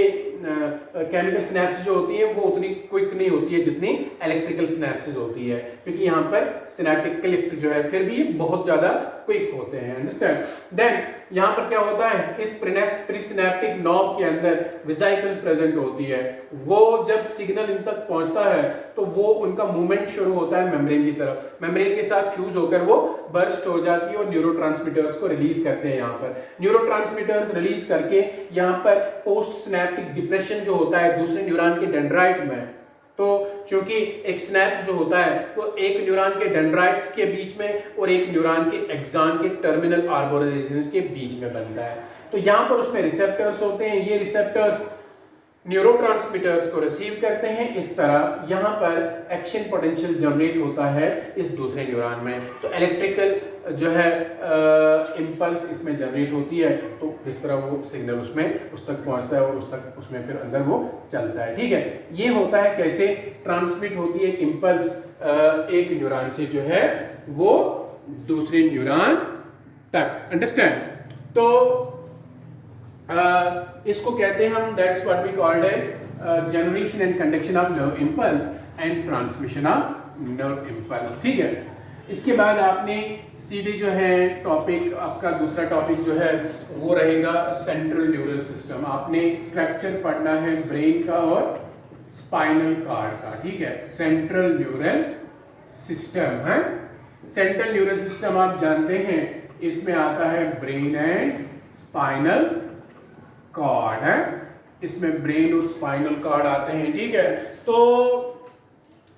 केमिकल सिनेप्सिस जो होती है वो उतनी क्विक नहीं होती है जितनी इलेक्ट्रिकल सिनेप्सिस होती है, क्योंकि यहाँ पर सिनेप्टिक क्लिफ्ट जो है फिर भी बहुत ज्यादा क्विक होते हैं। अंडरस्टैंड? देन यहाँ पर क्या होता है, इस प्रीसिनेप्टिक नॉब के अंदर वेसिकल्स प्रेजेंट होती है। वो जब सिग्नल इन तक पहुंचता है तो वो उनका मूवमेंट शुरू होता है मेम्ब्रेन की तरफ, मेम्ब्रेन के साथ फ्यूज होकर वो बर्स्ट हो जाती है और न्यूरोट्रांसमीटर्स को रिलीज करते हैं। यहाँ पर न्यूरोट्रांसमीटर्स रिलीज करके यहाँ पर पोस्ट सिनेप्टिक डिप्रेशन जो होता है दूसरे न्यूरॉन के डेंड्राइट में, तो क्योंकि एक सिनेप्स जो होता है वो एक न्यूरॉन के डेंड्राइट्स के बीच में और एक न्यूरॉन के एक्सॉन के टर्मिनल आर्बोरल रीजन्स के बीच में बनता है। तो यहाँ पर उसमें रिसेप्टर्स होते हैं, ये रिसेप्टर्स न्यूरोट्रांसमीटर्स को रिसीव करते हैं। इस तरह यहाँ पर एक्शन पोटेंशियल जनरेट होता है इस दूसरे न्यूरॉन में, तो इलेक्ट्रिकल जो है इंपल्स इसमें जनरेट होती है। तो इस तरह वो सिग्नल उसमें उस तक पहुंचता है और उसमें फिर अंदर वो चलता है। ठीक है, ये होता है कैसे ट्रांसमिट होती है इंपल्स एक न्यूरॉन से जो है वो दूसरे न्यूरॉन तक। अंडरस्टैंड? तो इसको कहते हैं हम, that's what we called as generation and conduction of nerve impulse and transmission of nerve impulse. ठीक है, इसके बाद आपने सीधे जो है टॉपिक, आपका दूसरा टॉपिक जो है वो रहेगा सेंट्रल न्यूरल सिस्टम। आपने स्ट्रक्चर पढ़ना है ब्रेन का और स्पाइनल कॉर्ड का। ठीक है, सेंट्रल न्यूरल सिस्टम है। सेंट्रल न्यूरल सिस्टम आप जानते हैं इसमें आता है ब्रेन एंड स्पाइनल कॉर्ड है, इसमें ब्रेन और स्पाइनल कॉर्ड आते हैं। ठीक है, तो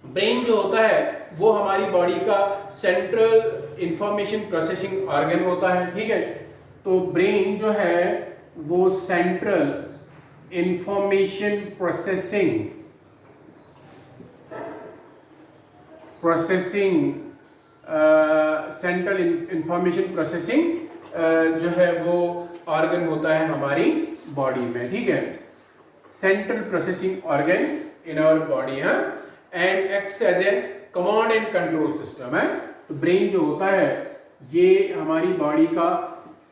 ब्रेन जो होता है वो हमारी बॉडी का सेंट्रल इंफॉर्मेशन प्रोसेसिंग ऑर्गन होता है। ठीक है, तो ब्रेन जो है वो central information central information processing जो है वो ऑर्गन होता है हमारी बॉडी में। ठीक है, central processing organ in our body है and acts as a command and control system है। तो ब्रेन जो होता है ये हमारी बॉडी का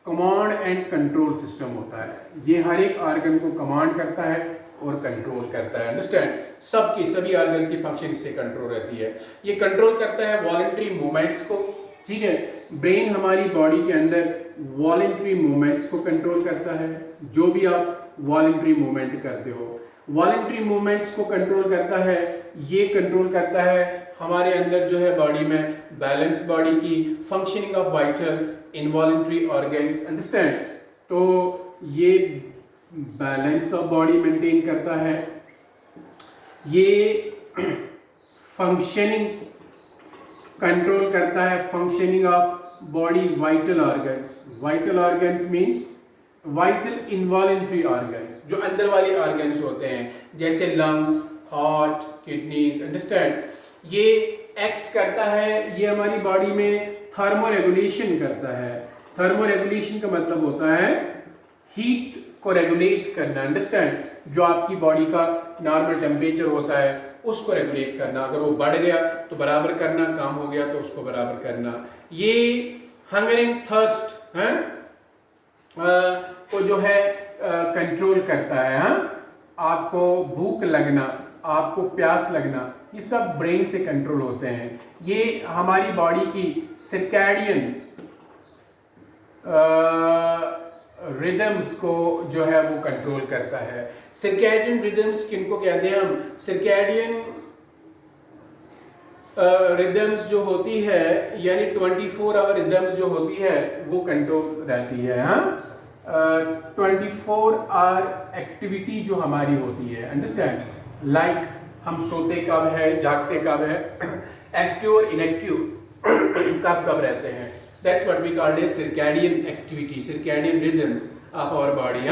कमांड एंड कंट्रोल सिस्टम होता है। ये हर एक ऑर्गन को कमांड करता है और कंट्रोल करता है। अंडरस्टैंड? सभी ऑर्गन्स की फंक्शन इससे कंट्रोल रहती है। ये कंट्रोल करता है वॉलंटरी मूवमेंट्स को। ठीक है, ब्रेन हमारी बॉडी के अंदर वॉलंटरी मूवमेंट्स को कंट्रोल करता है। जो भी आप वॉलंटरी मूवमेंट करते हो, वॉलंटरी मूवमेंट्स को कंट्रोल करता है। ये कंट्रोल करता है हमारे अंदर जो है बॉडी में बैलेंस बॉडी की, functioning of vital involuntary organs. Understand? तो ये बैलेंस ऑफ बॉडी मेंटेन करता है, ये फंक्शनिंग कंट्रोल करता है, functioning of body vital organs. Vital organs means vital involuntary organs, जो अंदर वाले ऑर्गन्स होते हैं, जैसे लंग्स, हार्ट, किडनीज, अंडरस्टैंड। ये एक्ट करता है, ये हमारी बॉडी में थर्मो रेगुलेशन करता है। थर्मो रेगुलेशन का मतलब होता है हीट को रेगुलेट करना, अंडरस्टैंड। जो आपकी बॉडी का नॉर्मल टेम्परेचर होता है उसको रेगुलेट करना, अगर वो बढ़ गया तो बराबर करना, कम हो गया तो उसको बराबर करना। ये हंगर एंड थर्स्ट को जो है कंट्रोल करता है। आपको भूख लगना, आपको प्यास लगना, ये सब ब्रेन से कंट्रोल होते हैं। ये हमारी बॉडी की सर्कैडियन रिदम्स को जो है वो कंट्रोल करता है। सर्कैडियन रिदम्स किनको कहते हैं हम? सर्कैडियन रिदम्स जो होती है, यानी 24 आवर रिदम्स जो होती है वो कंट्रोल रहती है। 24 आवर एक्टिविटी जो हमारी होती है, अंडरस्टैंड। लाइक हम सोते कब है, जागते कब है, एक्टिव और इनएक्टिव कब कब रहते हैं। That's what we called as circadian activity, circadian rhythms of our body.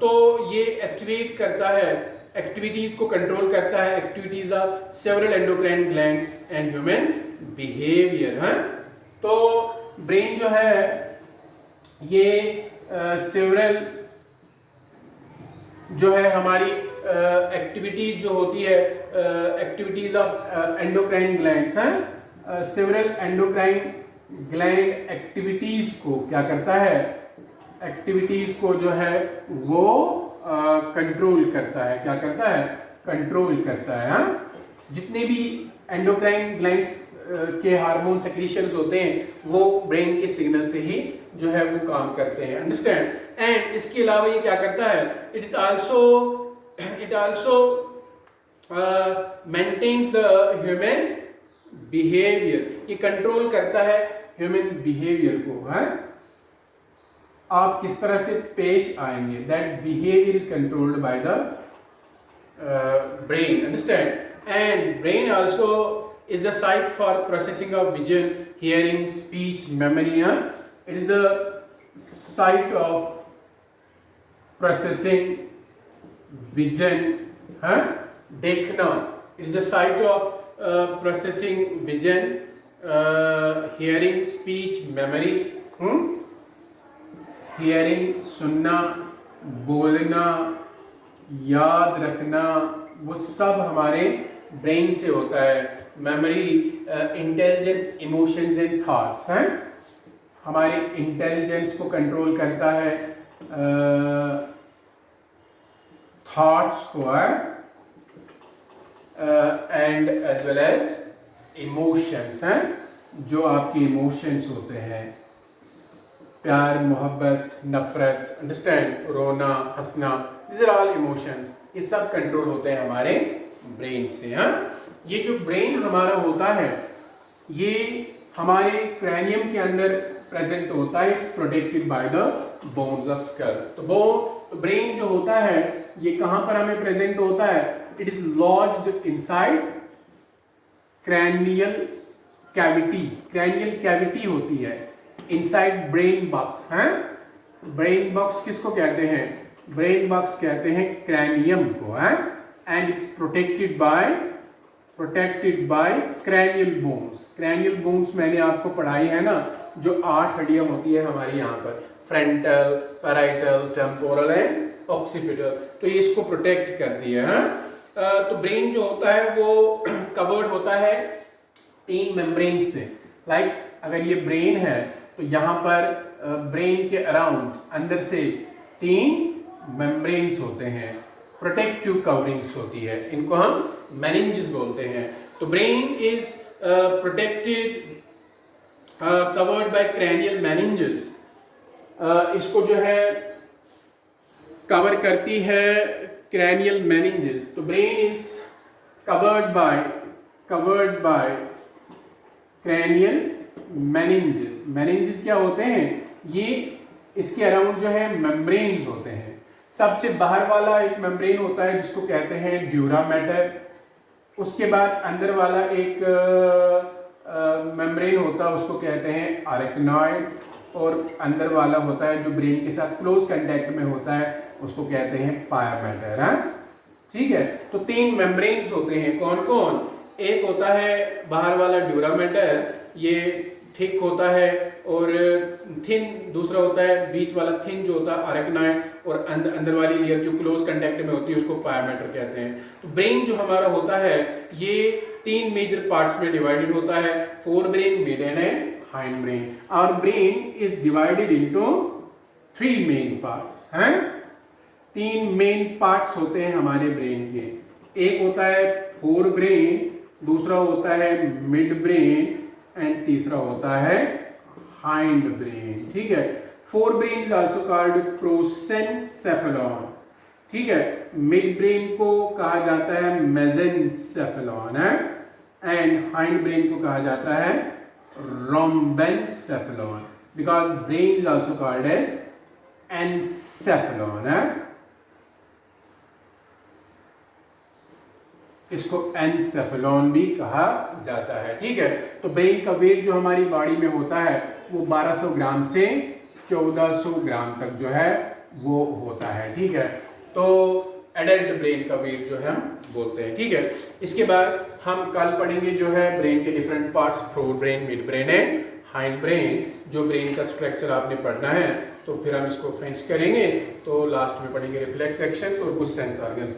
तो ये एक्टिवेट करता है, एक्टिविटीज को कंट्रोल करता है, activities of several endocrine glands and human behaviour. तो ब्रेन जो है ये सेवरल जो है हमारी एक्टिविटीज जो होती है, एक्टिविटीज ऑफ एंडोक्राइन ग्लैंड्स हैं, सेवरल एंडोक्राइन ग्लैंड एक्टिविटीज को क्या करता है, एक्टिविटीज को जो है वो कंट्रोल करता है। क्या करता है? कंट्रोल करता है। जितने भी एंडोक्राइन ग्लैंड्स के हार्मोन सेक्रीशंस होते हैं वो ब्रेन के सिग्नल से ही जो है वो काम करते हैं, अंडरस्टैंड। एंड इसके अलावा ये क्या करता है, it also maintains the human behaviour. ये कंट्रोल करता है ह्यूमन बिहेवियर को। आप किस तरह से पेश आएंगे, that behaviour is controlled by the brain, understand. And brain also is the site for processing of vision, hearing, speech, memory. It is the site of processing vision, देखना. It is the site of processing vision, hearing, speech, memory. Hearing, सुनना, बोलना, याद रखना, वो सब हमारे brain से होता है। Memory, intelligence, emotions and thoughts हैं, हमारे इंटेलिजेंस को कंट्रोल करता है, थॉट्स को and as well as emotions हैं, जो आपके इमोशंस होते हैं, प्यार, मोहब्बत, नफरत, अंडरस्टैंड, रोना, हंसना, दिस आर ऑल इमोशंस। ये सब कंट्रोल होते हैं हमारे ब्रेन से। ये जो ब्रेन हमारा होता है ये हमारे क्रैनियम के अंदर प्रेजेंट होता है। It's protected by the bones of skull. तो ब्रेन जो होता है ये कहां पर हमें प्रेजेंट होता है? It is lodged inside cranial cavity. Cranial cavity होती है inside brain box. Brain box किसको कहते हैं? ब्रेन बॉक्स कहते हैं क्रैनियम को। And it's protected by cranial bones. Cranial bones मैंने आपको पढ़ाई है ना, जो 8 हड्डियां होती है हमारी यहाँ पर, frontal, parietal, temporal and occipital. तो ये इसको प्रोटेक्ट करती है। तो ब्रेन जो होता है वो कवर्ड होता है 3 मेम्ब्रेन से। लाइक अगर ये ब्रेन है तो यहाँ पर ब्रेन के अराउंड अंदर से 3 मेम्ब्रेन्स होते हैं, प्रोटेक्टिव कवरिंग्स होती है, इनको हम मेनिंजेस बोलते हैं। तो brain is protected, covered by cranial meninges. इसको जो है कवर करती है क्रैनियल मेनिंजेस। तो brain is covered by cranial meninges. Meninges क्या होते हैं? ये इसके अराउंड जो है मेम्ब्रेन्स होते हैं। सबसे बाहर वाला एक मेम्ब्रेन होता है जिसको कहते हैं ड्यूरा मैटर। उसके बाद अंदर वाला एक मेम्ब्रेन होता है उसको कहते हैं अरेक्नॉइड, और अंदर वाला होता है जो ब्रेन के साथ क्लोज कांटेक्ट में होता है उसको कहते हैं पाया मैटर। हाँ ठीक है, तो 3 मेम्ब्रेन्स होते हैं। कौन कौन? एक होता है बाहर वाला ड्यूरा मैटर, ये थिक होता है, और थिन दूसरा होता है बीच वाला थिन जो होता है अरेक्नॉइड, और अंदर वाली लेयर जो क्लोज कांटेक्ट में होती है उसको पाया मैटर कहते हैं। तो ब्रेन जो हमारा होता है ये 3 मेजर पार्ट्स में डिवाइडेड होता है, fore brain, mid and hind brain. Our brain is divided into 3 main parts हैं। 3 मेन पार्ट्स होते हैं हमारे ब्रेन के। एक होता है फोर ब्रेन, दूसरा होता है मिड ब्रेन एंड तीसरा होता है हाइंड ब्रेन। ठीक है, fore brain is also called prosencephalon. ठीक है, मिड ब्रेन को कहा जाता है मेसेनसेफेलॉन है, एंड हाइंड ब्रेन को कहा जाता है rhombencephalon, because brain is also called as encephalon है। इसको एनसेफेलॉन भी कहा जाता है। ठीक है, तो ब्रेन का वेट जो हमारी बॉडी में होता है वो 1200 ग्राम से 1400 ग्राम तक जो है वो होता है। ठीक है, तो एडल्ट ब्रेन का वेट जो है हम बोलते हैं। ठीक है, इसके बाद हम कल पढ़ेंगे जो है ब्रेन के different parts, four brain, mid brain and hind brain. जो ब्रेन का स्ट्रक्चर आपने पढ़ना है तो फिर हम इसको फिनिश करेंगे। तो लास्ट में पढ़ेंगे रिफ्लेक्स एक्शंस और कुछ सेंस ऑर्गन्स।